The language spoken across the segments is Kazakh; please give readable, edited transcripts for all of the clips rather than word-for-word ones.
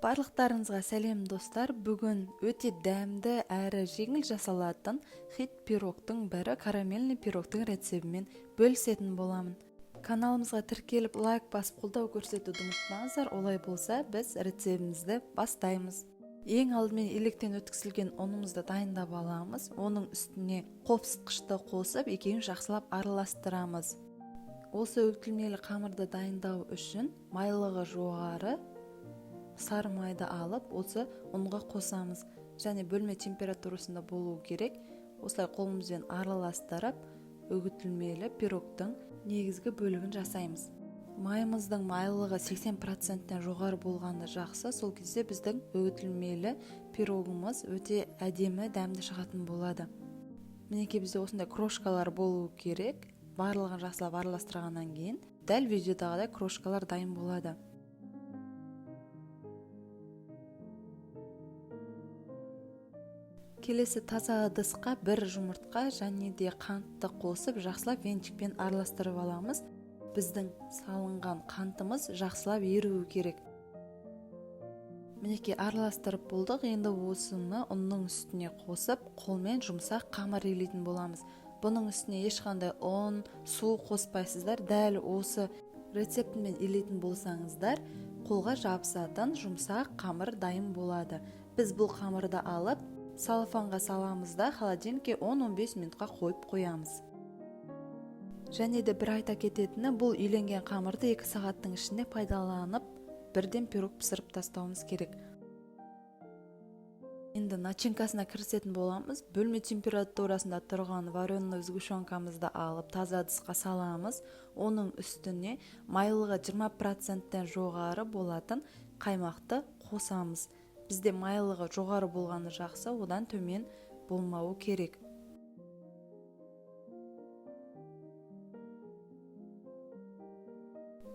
Барлықтарыңызға сәлем достар. Бүгін өте дәмді әрі жеңіл жасалатын хит пирогтың бірі карамельный пирогтың рецебімен бөлісетін боламын. Каналымызға тіркеліп лайк басып қолдау көрсетуді ұмытпаңыздар. Олай болса, біз рецебімізді бастаймыз. Ең алдымен електен өткізілген ұнымызды дайындап аламыз. Оның үстіне қопсытқышты қосып, екеуін жақсылап араластырамыз. Осы үгітілмелі қамырды дайындау үшін майлығы жоғары сары майды алып, осы ұнға қосамыз. Және бөлме температурасында болуы керек. Осылай қолымызбен араластырып, үгітілмелі пирогтың негізгі бөлігін жасаймыз. Майымыздың майлығы 80%-тен жоғары болғаны жақсы. Сол кезде біздің үгітілмелі пирогымыз өте әдемі, дәмді шығатын болады. Мінекей бізде осындай крошкалар болуы керек. Барлығын жақсылап араластырғаннан кейін дәл видеодағыдай крошкалар дайын болады. Келесі таза ыдысқа бір жұмыртқа және де қантты қосып, жақсылап венчикпен араластырып аламыз. Біздің салынған қантымыз жақсылап еруі керек. Мінекей араластырып болдық. Енді осыны ұнның үстіне қосып, қолмен жұмсақ қамыр илейтін боламыз. Бұның үстіне ешқандай ұн, су қоспайсыздар. Дәл осы рецептімен илейтін болсаңыздар, қолға жабысатын жұмсақ қамыр дайын болады. Біз бұл қамырды алып, салфанға саламыз да холодильникке 10-15 минутқа қойып қоямыз. Және де бір айта кететіні, бұл үйленген қамырды 2 сағаттың ішінде пайдаланып, бірден пирог пісіріп тастауымыз керек. Енді начинкасына кірісетін боламыз. Бөлме температурасында тұрған вареный сгущенкамызды алып, таза ыдысқа саламыз. Оның үстіне майлығы 20%-тен жоғары болатын қаймақты қосамыз. Бізде майлығы жоғары болғаны жақсы, одан төмен болмауы керек.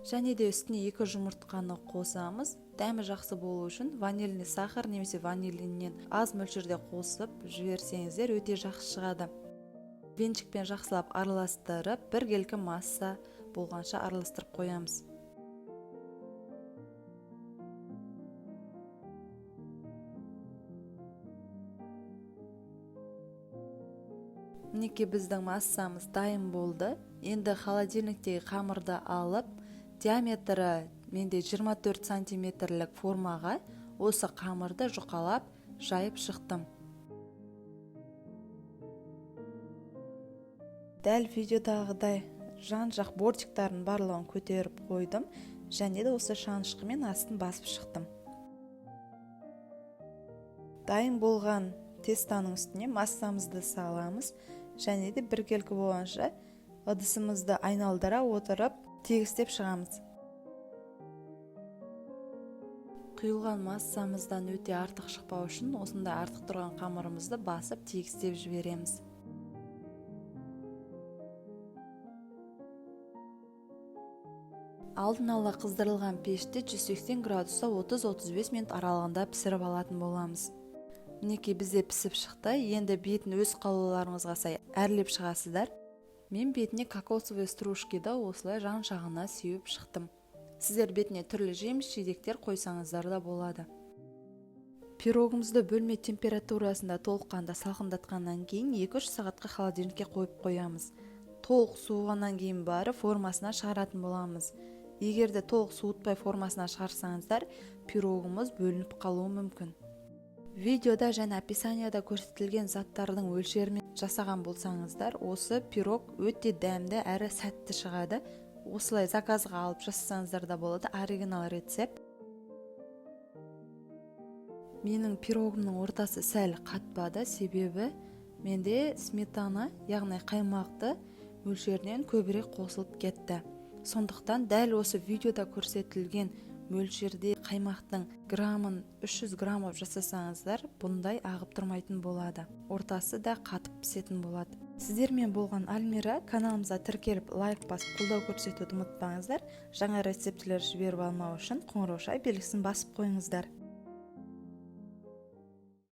Және де үстіне 2 жұмыртқаны қосамыз. Дәмі жақсы болу үшін ванильный сахар немесе ванилиннен аз мөлшерде қосып жіберсеңіздер өте жақсы шығады. Венчикпен жақсылап араластырып, бір келкі масса болғанша араластырып қоямыз. Мінекей біздің массамыз дайын болды. Енді холодильниктегі қамырды алып, диаметрі менде 24 сантиметрлік формаға осы қамырды жұқалап жайып шықтым. Дәл видеодағыдай жан-жақ бортиктарын барлығын көтеріп қойдым. Және де осы шанышқымен астын басып шықтым. Дайын болған тестаның үстіне массамызды саламыз. Және де бір келкі болғанша ыдысымызды айналдыра отырып тегістеп шығамыз. Құйылған массамыздан өте артық шықпау үшін осында артық тұрған қамырымызды басып тегістеп жібереміз. Алдын ала қыздырылған пеште 180 градуста 30-35 минут аралығында пісіріп алатын боламыз. Мінекей бізде пісіп шықты. Енді бетін өз қалауларыңызға сай әрлеп шығасыздар. Мен бетіне кокосовый стружкиді осылай жан-жағына сеуіп шықтым. Сіздер бетіне түрлі жеміс-жидектер қойсаңыздар да болады. Пирогымызды бөлме температурасында толыққанда салқындатқаннан кейін 2-3 сағатқа холодильникке қойып қоямыз. Толық суығаннан кейін бары формасына шығаратын боламыз. Егер де толық суытпай формасына шығарсаңыздар, пирогымыз бөлініп қалуы мүмкін. Видеода және описанияда көрсетілген заттардың өлшерімен жасаған болсаңыздар, осы пирог өте дәмді әрі сәтті шығады. Осылай заказға алып жасасаңыздар да болады. Оригинал рецепт. Менің пирогымның ортасы сәл қатпады, себебі менде сметана, яғни қаймақты мөлшерінен көбірек қосылып кетті. Сондықтан дәл осы видеода көрсетілген мөлшерде қаймақтың грамын 300 граммов жасасаңыздар, бұндай ағып тұрмайтын болады. Ортасы да қатып пісетін болады. Сіздермен болған Альмира. Каналымызға тіркеліп лайк басып қолдау көрсетуді ұмытпаңыздар. Жаңа рецептілер жіберіп алмау үшін қоңырау белгісін басып қойыңыздар.